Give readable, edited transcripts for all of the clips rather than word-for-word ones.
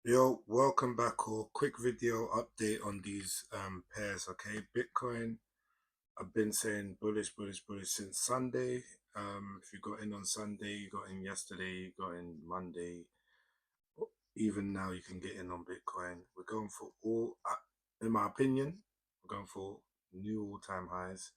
Yo, welcome back. Or quick video update on these pairs. Okay, Bitcoin. I've been saying bullish, bullish, bullish since Sunday. If you got in on Sunday, you got in yesterday, you got in Monday. Even now, you can get in on Bitcoin. We're going for in my opinion, we're going for new all-time highs.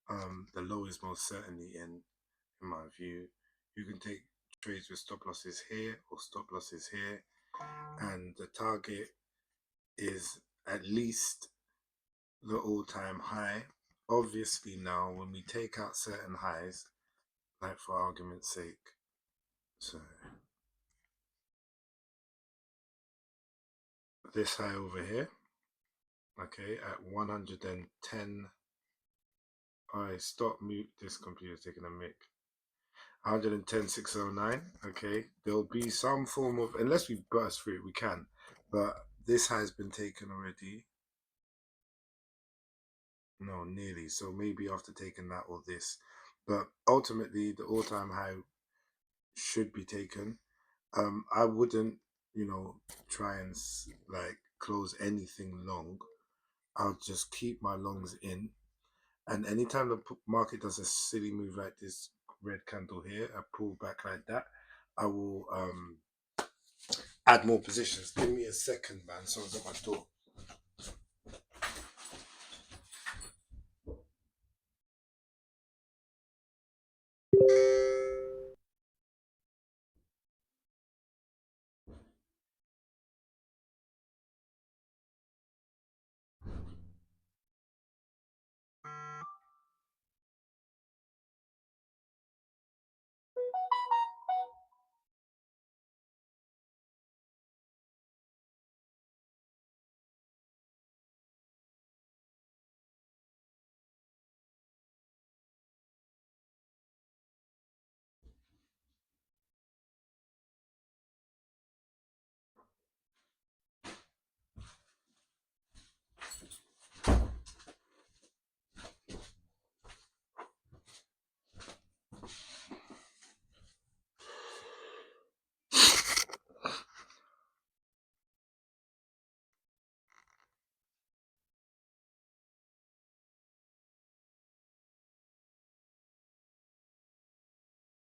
The low is most certainly in my view. You can take trades with stop losses here or stop losses here, and the target is at least the all-time high. Obviously now when we take out certain highs, like for argument's sake, so this high over here, okay, at 110. Alright, stop, mute, this computer's taking a mic. 110,609. Okay, there'll be some form of, unless we burst through it, we can, but this has been taken already. No, nearly. So maybe after taking that or this, but ultimately the all-time high should be taken. I wouldn't, try and like close anything long. I'll just keep my longs in, and anytime the market does a silly move like this red candle here, a pull back like that, I will add more positions. Give me a second, man. Someone's at my door.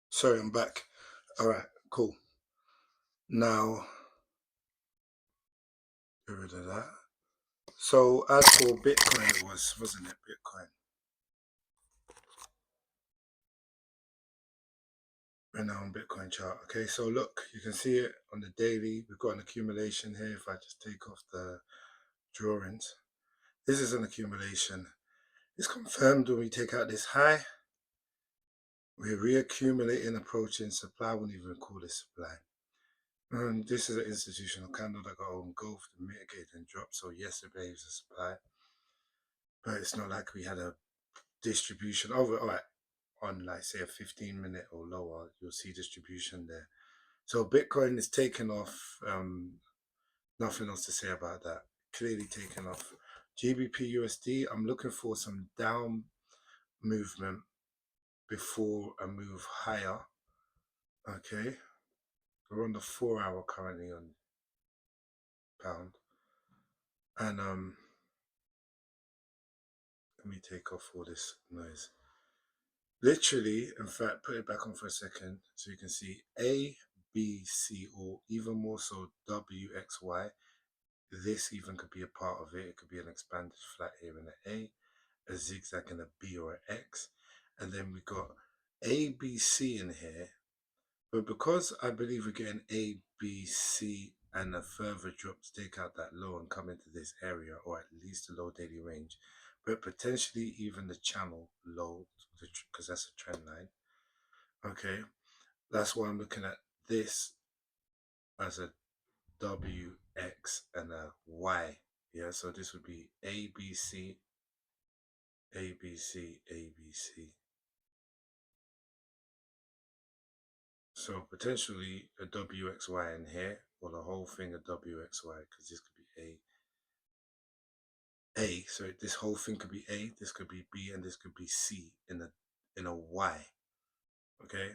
Sorry, I'm back. All right, cool. Now, get rid of that. So as for Bitcoin, it wasn't it? Bitcoin. Right now on Bitcoin chart. Okay, so look, you can see it on the daily. We've got an accumulation here. If I just take off the drawings, this is an accumulation. It's confirmed when we take out this high. We're reaccumulating, approaching supply. I wouldn't even call this supply. This is an institutional candle that got engulfed and mitigated and dropped. So yesterday was a supply, but it's not like we had a distribution over. All right, on like say a 15-minute or lower, you'll see distribution there. So Bitcoin is taking off. Nothing else to say about that. Clearly taken off. GBPUSD, I'm looking for some down movement before a move higher. Okay. We're on the 4 hour currently on pound. And let me take off all this noise. Literally, in fact, put it back on for a second so you can see A, B, C, or even more so W, X, Y. This even could be a part of it. It could be an expanded flat here in an a zigzag and a B or an X. And then we got A, B, C in here. But because I believe we're getting A, B, C and a further drop to take out that low and come into this area, or at least the low daily range, but potentially even the channel low, because that's a trend line. Okay, that's why I'm looking at this as a W, X, and a Y. Yeah, so this would be A, B, C, A, B, C, A, B, C. So potentially a WXY in here, or the whole thing a WXY, because this could be A. So this whole thing could be A, this could be B, and this could be C in a Y. Okay.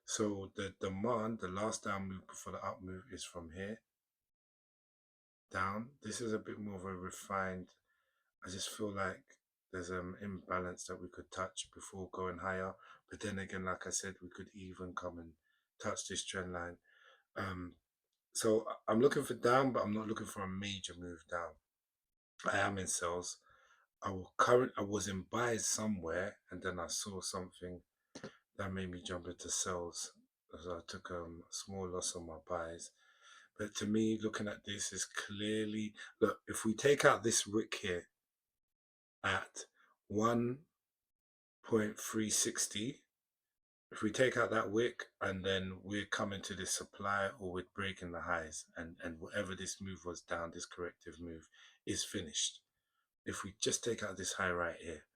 So the demand, the last down move before the up move is from here. down. This is a bit more of a refined. I just feel like there's an imbalance that we could touch before going higher. But then again, like I said, we could even come and touch this trend line. So I'm looking for down, but I'm not looking for a major move down. I am in sales. I was in buys somewhere, and then I saw something that made me jump into sales. So I took a small loss on my buys. But to me, looking at this is clearly, look, if we take out this wick here at 1.360, if we take out that wick and then we're coming to this supply or we're breaking the highs, and whatever this move was down, this corrective move is finished. If we just take out this high right here,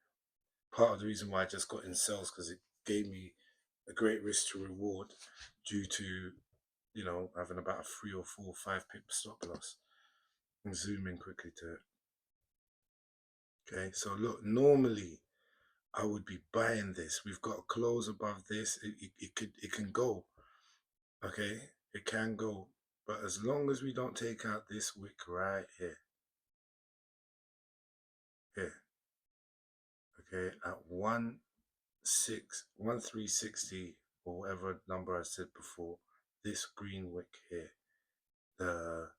part of the reason why I just got in sales because it gave me a great risk to reward due to, having about a 3 or 4 or 5 pip stop loss. And zoom in quickly to it. Okay, so look, normally I would be buying this. We've got a close above this. It can go. Okay, it can go. But as long as we don't take out this wick right here, okay, at 1360 or whatever number I said before, this green wick here, the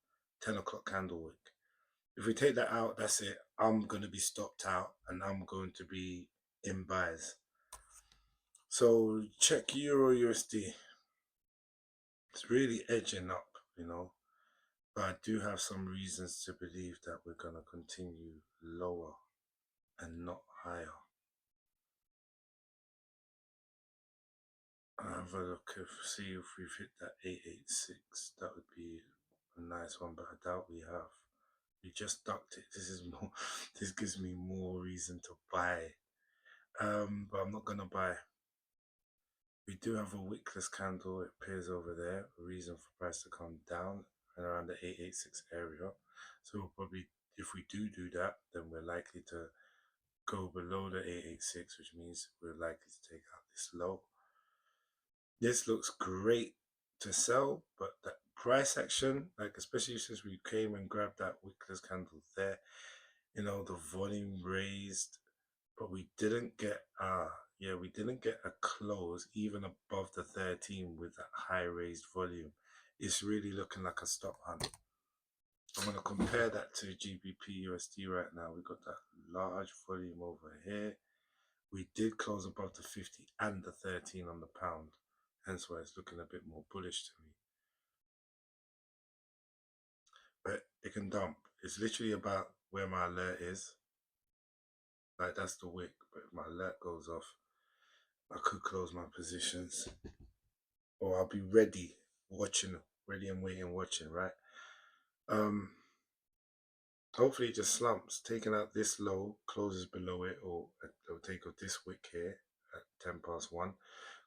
10 o'clock candle wick. If we take that out, that's it. I'm going to be stopped out and I'm going to be in buys. So check Euro USD. It's really edging up, but I do have some reasons to believe that we're going to continue lower and not higher. I'll have a look see if we've hit that 886. That would be a nice one, but I doubt we have. We just ducked it. This gives me more reason to buy. But I'm not gonna buy. We do have a wickless candle. It appears over there. A reason for price to come down and around the 886 area. So we'll probably, if we do that, then we're likely to go below the 886, which means we're likely to take out this low. This looks great to sell, but that price action, like especially since we came and grabbed that wickless candle there, the volume raised, but we didn't get we didn't get a close even above the 13 with that high raised volume. It's really looking like a stop hunt. I'm going to compare that to GBPUSD right now. We got that large volume over here. We did close above the 50 and the 13 on the pound, hence why it's looking a bit more bullish to me. But it can dump. It's literally about where my alert is. Like that's the wick, but if my alert goes off, I could close my positions, or I'll be ready, ready and waiting, watching, right? Hopefully it just slumps, taking out this low, closes below it, or it'll take out this wick here at 10 past 1,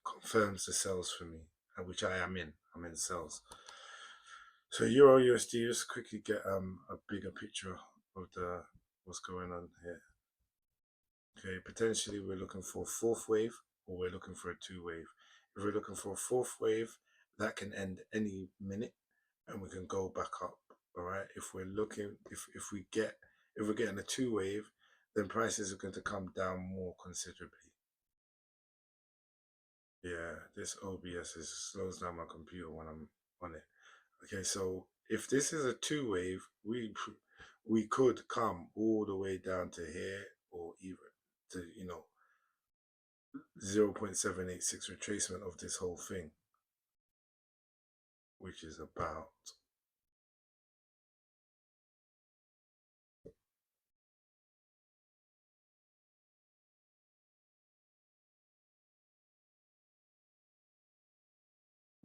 confirms the sells for me, which I am in. I'm in sales. So Euro USD, just quickly get a bigger picture of what's going on here. Okay, potentially we're looking for a fourth wave, or we're looking for a 2-wave. If we're looking for a fourth wave, that can end any minute and we can go back up. All right. If we're looking, if we're getting a 2-wave, then prices are going to come down more considerably. Yeah, this OBS slows down my computer when I'm on it. Okay, so if this is a 2-wave, we could come all the way down to here, or even to 0.786 retracement of this whole thing, which is about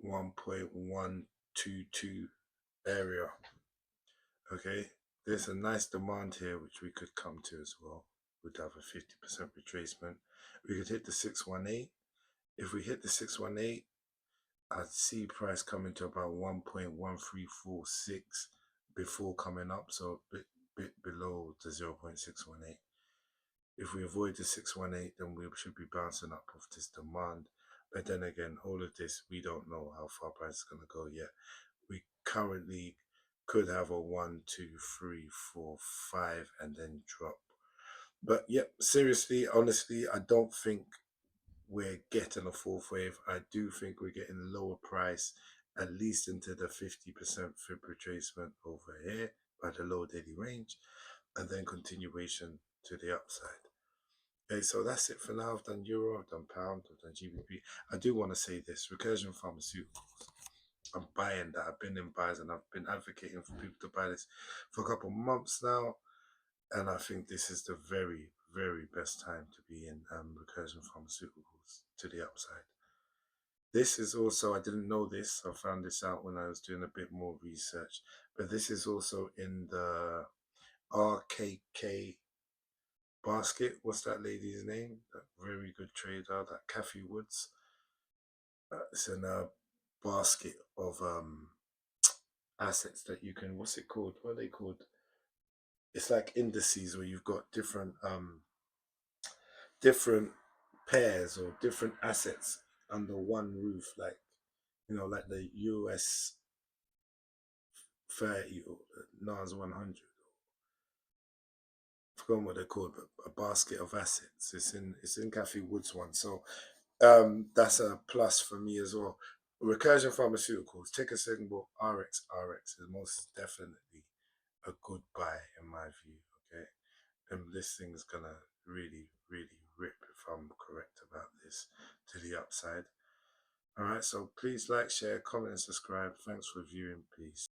1.122 area. Okay, there's a nice demand here which we could come to as well. We'd have a 50% retracement. We could hit the 618. If we hit the 618, I'd see price coming to about 1.1346 before coming up, so a bit below the 0.618. If we avoid the 618, then we should be bouncing up off this demand. But then again, all of this, we don't know how far price is going to go yet. We currently could have a 1, 2, 3, 4, 5 and then drop. But yep, seriously, honestly, I don't think we're getting a fourth wave. I do think we're getting a lower price, at least into the 50% fib retracement over here by the low daily range, and then continuation to the upside. Okay, so that's it for now. I've done euro, I've done pound, I've done GBP. I do want to say this: Recursion Pharmaceuticals. I'm buying that. I've been in buys and I've been advocating for people to buy this for a couple of months now, and I think this is the very, very best time to be in Recursion Pharmaceuticals to the upside. This is also, I didn't know this, I found this out when I was doing a bit more research, but this is also in the RKK basket. What's that lady's name? That very good trader, that Kathy Woods. It's in a basket of assets that you can, what's it called? What are they called? It's like indices where you've got different pairs or different assets under one roof, like like the US 30 or NAS 100. I forgot what they're called, but a basket of assets. It's in Kathy Woods one. So that's a plus for me as well. Recursion Pharmaceuticals, take a second book, RXRX is most definitely a good buy in my view. Okay. And this thing's gonna really, really rip if I'm correct about this to the upside. All right, so please like, share, comment, and subscribe. Thanks for viewing. Peace.